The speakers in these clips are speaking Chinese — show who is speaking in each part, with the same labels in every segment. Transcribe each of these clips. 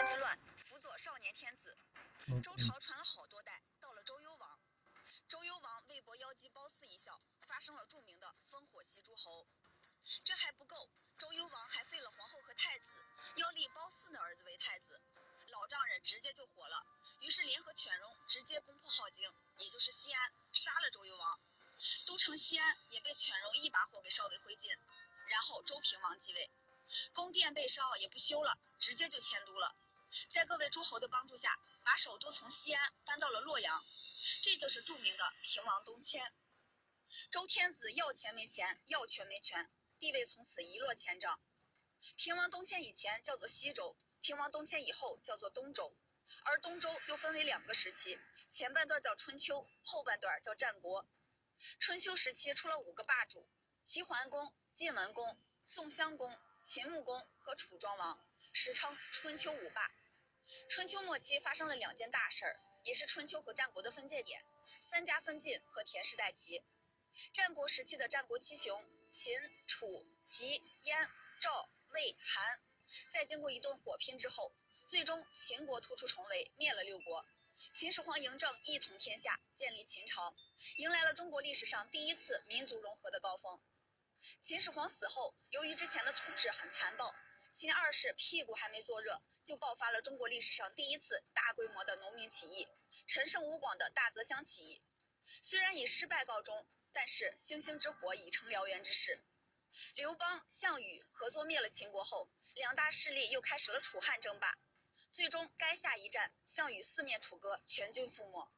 Speaker 1: 之乱，辅佐少年天子。周朝传了好多代，到了周幽王。周幽王为博妖姬褒姒一笑，发生了著名的烽火戏诸侯。这还不够，周幽王还废了皇后和太子，要立褒姒的儿子为太子。老丈人直接就火了，于是联合犬戎直接攻破镐京，也就是西安，杀了周幽王。都城西安也被犬戎一把火给烧为灰烬。然后周平王继位，宫殿被烧也不修了，直接就迁都了。在各位诸侯的帮助下，把首都从西安搬到了洛阳，这就是著名的平王东迁。周天子要钱没钱，要权没权，地位从此一落千丈。平王东迁以前叫做西周，平王东迁以后叫做东周。而东周又分为2个时期，前半段叫春秋，后半段叫战国。春秋时期出了5个霸主：齐桓公、晋文公、宋襄公、秦穆公和楚庄王，史称春秋5霸。春秋末期发生了2件大事儿，也是春秋和战国的分界点：三家分晋和田氏代齐。战国时期的战国七雄秦、楚、齐、燕、赵、魏、韩，在经过一顿火拼之后，最终秦国突出重围，灭了6国。秦始皇嬴政一统天下，建立秦朝，迎来了中国历史上第一次民族融合的高峰。秦始皇死后，由于之前的统治很残暴，秦2世屁股还没坐热，就爆发了中国历史上第一次大规模的农民起义——陈胜吴广的大泽乡起义。虽然以失败告终，但是星星之火已成燎原之势。刘邦、项羽合作灭了秦国后，2大势力又开始了楚汉争霸。最终垓下一战，项羽4面楚歌，全军覆没。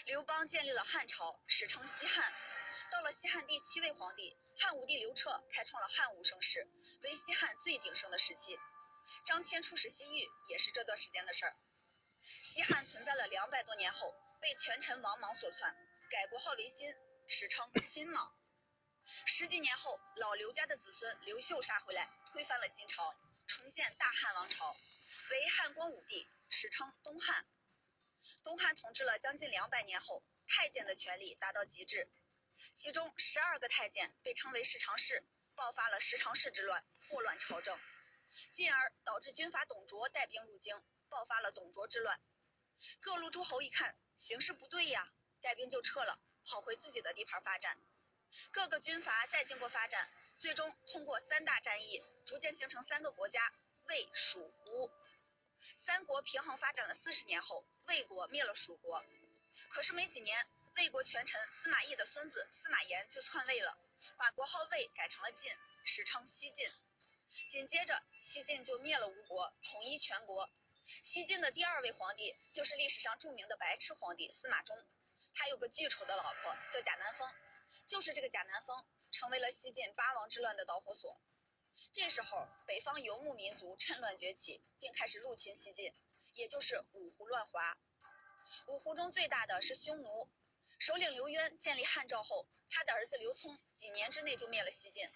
Speaker 1: 刘邦建立了汉朝，史称西汉。到了西汉第7位皇帝汉武帝刘彻，开创了汉武盛世，为西汉最鼎盛的时期。张骞出使西域也是这段时间的事儿。西汉存在了200多年后，被权臣王莽所篡，改国号为新，史称新莽。10几年后，老刘家的子孙刘秀杀回来，推翻了新朝，重建大汉王朝，为汉光武帝，史称东汉。东汉统治了将近200年后，太监的权力达到极致，其中12个太监被称为十常侍，爆发了十常侍之乱，祸乱朝政，进而导致军阀董卓带兵入京，爆发了董卓之乱。各路诸侯一看形势不对呀，带兵就撤了，跑回自己的地盘发展。各个军阀再经过发展，最终通过3大战役，逐渐形成3个国家：魏、蜀、吴。3国平衡发展了40年后，魏国灭了蜀国。可是没几年，魏国权臣司马懿的孙子司马炎就篡位了，把国号魏改成了晋，史称西晋。紧接着，西晋就灭了吴国，统一全国。西晋的第2位皇帝就是历史上著名的白痴皇帝司马衷，他有个巨丑的老婆叫贾南风，就是这个贾南风成为了西晋8王之乱的导火索。这时候，北方游牧民族趁乱崛起，并开始入侵西晋，也就是五胡乱华。五胡中最大的是匈奴，首领刘渊建立汉赵后，他的儿子刘聪几年之内就灭了西晋。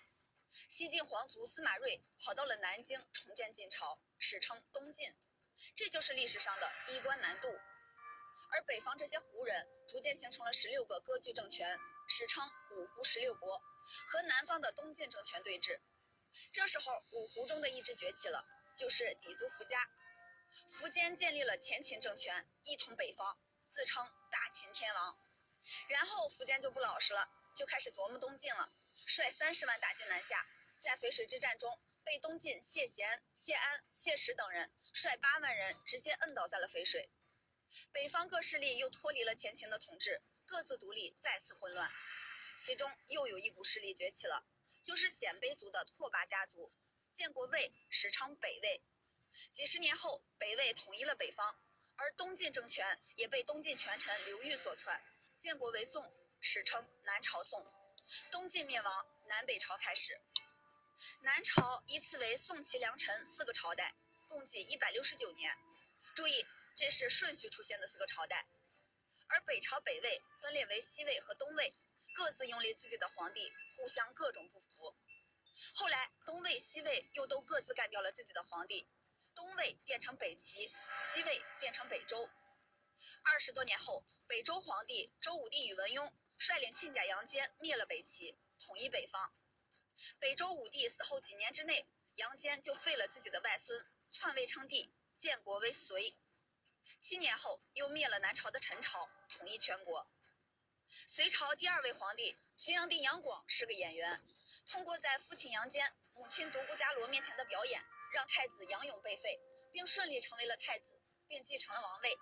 Speaker 1: 西晋皇族司马睿跑到了南京重建晋朝，史称东晋。这就是历史上的衣冠南渡。而北方这些胡人逐渐形成了16个割据政权，史称五胡16国，和南方的东晋政权对峙。这时候五胡中的一支崛起了，就是氐族苻家。苻坚建立了前秦政权，一统北方，自称大秦天王。然后苻坚就不老实了，就开始琢磨东晋了，率30万大军南下，在淝水之战中被东晋谢贤、谢安、谢石等人率8万人直接摁倒在了淝水。北方各势力又脱离了前秦的统治，各自独立，再次混乱。其中又有一股势力崛起了，就是鲜卑族的拓跋家族，建国魏，史称北魏。几十年后，北魏统一了北方，而东晋政权也被东晋权臣刘裕所篡，建国为宋，史称南朝宋。东晋灭亡，南北朝开始。南朝依次为宋齐梁陈4个朝代，共计169年。注意，这是顺序出现的4个朝代。而北朝北魏分裂为西魏和东魏，各自拥立自己的皇帝，互相各种不服。后来东魏西魏又都各自干掉了自己的皇帝，东魏变成北齐，西魏变成北周。20多年后，北周皇帝周武帝宇文邕率领亲家杨坚灭了北齐，统一北方。北周武帝死后几年之内，杨坚就废了自己的外孙，篡位称帝，建国为隋。7年后，又灭了南朝的陈朝，统一全国。隋朝第2位皇帝隋炀帝杨广是个演员，通过在父亲杨坚、母亲独孤伽罗面前的表演，让太子杨勇被废，并顺利成为了太子，并继承了王位。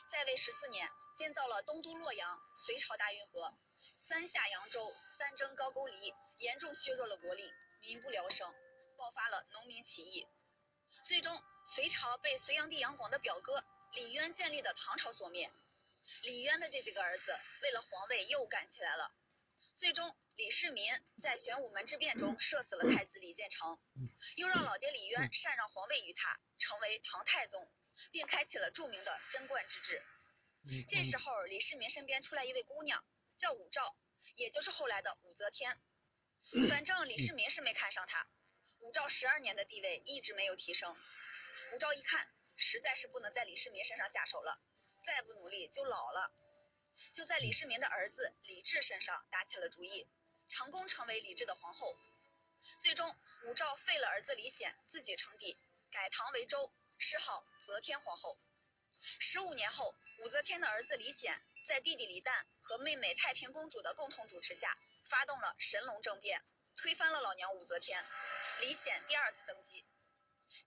Speaker 1: 在位14年，建造了东都洛阳、隋朝大运河、3下扬州、3征高句丽，严重削弱了国力，民不聊生，爆发了农民起义。最终，隋朝被隋炀帝杨广的表哥李渊建立的唐朝所灭。李渊的这几个儿子为了皇位又干起来了。最终，李世民在玄武门之变中射死了太子李建成，又让老爹李渊禅让皇位于他，成为唐太宗，并开启了著名的贞观之治。这时候，李世民身边出来一位姑娘，叫武曌，也就是后来的武则天。反正李世民是没看上她，武曌12年的地位一直没有提升。武曌一看，实在是不能在李世民身上下手了，再不努力就老了，就在李世民的儿子李治身上打起了主意，成功成为李治的皇后。最终，武曌废了儿子李显，自己称帝，改唐为周，谥号则天皇后。15年后，武则天的儿子李显在弟弟李旦和妹妹太平公主的共同主持下，发动了神龙政变，推翻了老娘武则天，李显第2次登基。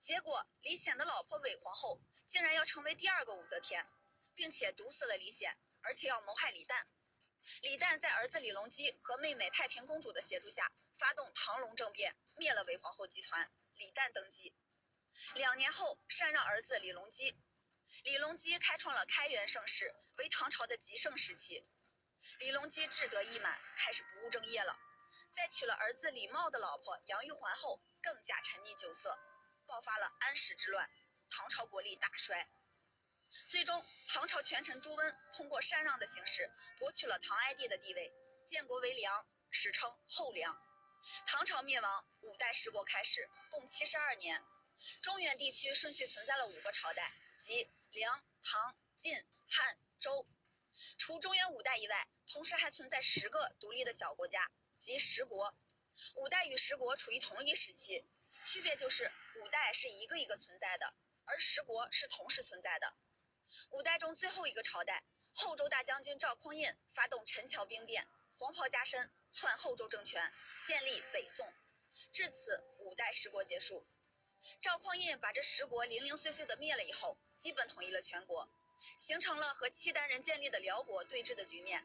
Speaker 1: 结果，李显的老婆韦皇后竟然要成为第2个武则天，并且毒死了李显，而且要谋害李旦。李旦在儿子李隆基和妹妹太平公主的协助下，发动唐隆政变，灭了韦皇后集团，李旦登基。2年后，禅让儿子李隆基。李隆基开创了开元盛世，为唐朝的极盛时期。李隆基志得意满，开始不务正业了。在娶了儿子李茂的老婆杨玉环后，更加沉溺酒色，爆发了安史之乱，唐朝国力大衰。最终，唐朝权臣朱温通过禅让的形式夺取了唐哀帝的地位，建国为梁，史称后梁。唐朝灭亡，5代十国开始，共72年。中原地区顺序存在了5个朝代，即梁、唐、晋、汉、周。除中原5代以外，同时还存在10个独立的小国家，即10国。5代与10国处于同一时期，区别就是5代是一个一个存在的，而10国是同时存在的。5代中最后一个朝代，后周大将军赵匡胤发动陈桥兵变，黄袍加身，篡后周政权，建立北宋。至此，5代10国结束。赵匡胤把这10国零零碎碎的灭了以后，基本统一了全国，形成了和契丹人建立的辽国对峙的局面。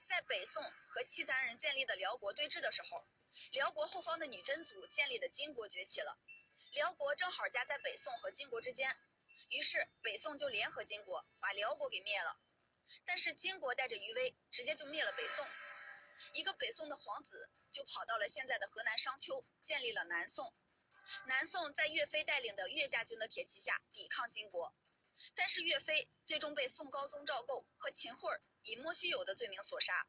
Speaker 1: 在北宋和契丹人建立的辽国对峙的时候，辽国后方的女真族建立的金国崛起了，辽国正好夹在北宋和金国之间，于是北宋就联合金国把辽国给灭了。但是金国带着余威，直接就灭了北宋。一个北宋的皇子就跑到了现在的河南商丘，建立了南宋。南宋在岳飞带领的岳家军的铁骑下抵抗金国，但是岳飞最终被宋高宗赵构和秦桧以莫须有的罪名所杀。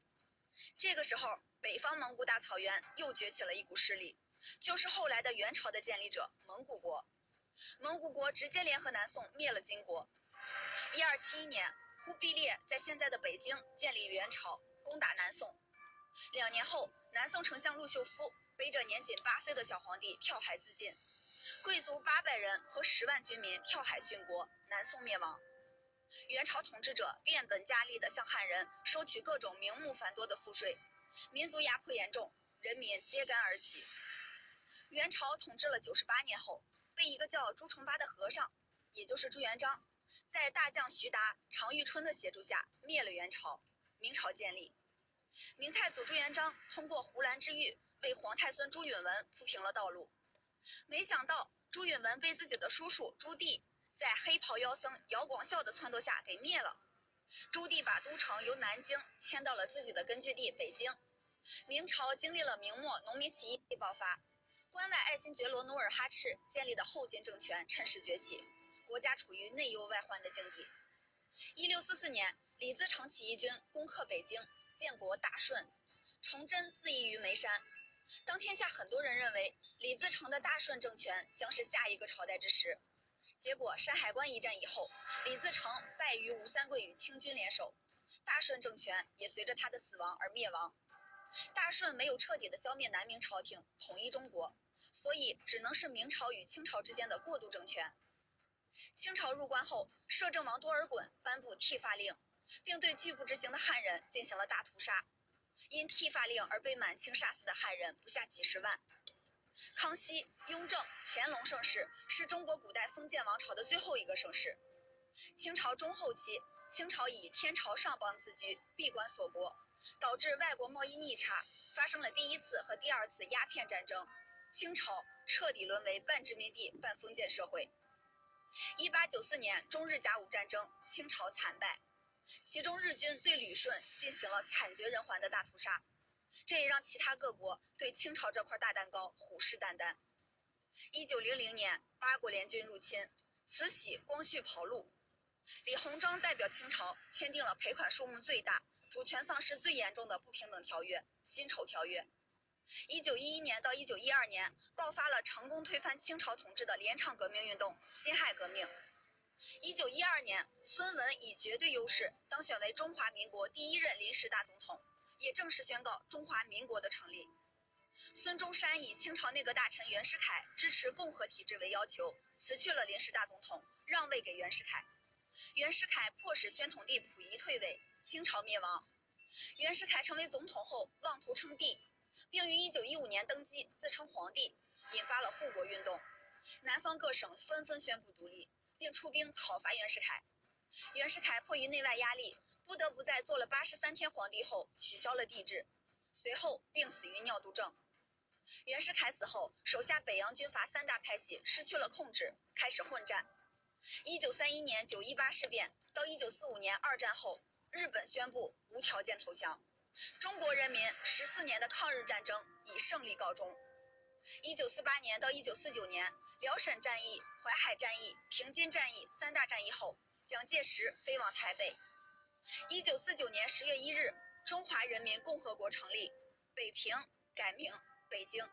Speaker 1: 这个时候，北方蒙古大草原又崛起了一股势力，就是后来的元朝的建立者蒙古国。蒙古国直接联合南宋灭了金国。1271年，忽必烈在现在的北京建立元朝，攻打南宋。2年后，南宋丞相陆秀夫背着年仅8岁的小皇帝跳海自尽，贵族800人和10万军民跳海殉国，南宋灭亡。元朝统治者变本加厉地向汉人收取各种名目繁多的赋税，民族压迫严重，人民揭竿而起。元朝统治了98年后，被一个叫朱重八的和尚，也就是朱元璋，在大将徐达、常遇春的协助下灭了元朝，明朝建立。明太祖朱元璋通过胡兰之狱为皇太孙朱允文铺平了道路，没想到朱允文被自己的叔叔朱棣在黑袍妖僧姚广孝的撺掇下给灭了。朱棣把都城由南京迁到了自己的根据地北京。明朝经历了明末农民起义爆发，关外爱新觉罗努尔哈赤建立的后金政权趁势崛起，国家处于内忧外患的境地。1644年，李自成起义军攻克北京，建国大顺，崇祯自缢于眉山。当天下很多人认为李自成的大顺政权将是下一个朝代之时，结果山海关一战以后，李自成败于吴三桂与清军联手，大顺政权也随着他的死亡而灭亡。大顺没有彻底的消灭南明朝廷，统一中国，所以只能是明朝与清朝之间的过渡政权。清朝入关后，摄政王多尔衮颁布剃发令，并对拒不执行的汉人进行了大屠杀。因剃发令而被满清杀死的汉人不下几十万。康熙、雍正、乾隆盛世是中国古代封建王朝的最后一个盛世。清朝中后期，清朝以天朝上邦自居，闭关锁国，导致外国贸易逆差，发生了第一次和第二次鸦片战争。清朝彻底沦为半殖民地半封建社会。1894年中日甲午战争，清朝惨败，其中日军对旅顺进行了惨绝人寰的大屠杀，这也让其他各国对清朝这块大蛋糕虎视眈眈。1900年，八国联军入侵，慈禧、光绪跑路，李鸿章代表清朝签订了赔款数目最大、主权丧失最严重的不平等条约——辛丑条约。1911年到1912年，爆发了成功推翻清朝统治的连场革命运动——辛亥革命。1912年，孙文以绝对优势当选为中华民国第一任临时大总统，也正式宣告中华民国的成立。孙中山以清朝内阁大臣袁世凯支持共和体制为要求，辞去了临时大总统，让位给袁世凯。袁世凯迫使宣统帝溥仪退位，清朝灭亡。袁世凯成为总统后，妄图称帝，并于1915年登基，自称皇帝，引发了护国运动。南方各省纷纷宣布独立，并出兵讨伐袁世凯。袁世凯迫于内外压力，不得不在做了83天皇帝后取消了帝制，随后病死于尿毒症。袁世凯死后，手下北洋军阀三大派系失去了控制，开始混战。1931年918事变到1945年二战后，日本宣布无条件投降，中国人民14年的抗日战争以胜利告终。1948年到1949年，辽沈战役、淮海战役、平津战役三大战役后，蒋介石飞往台北。1949年10月1日，中华人民共和国成立，北平改名北京。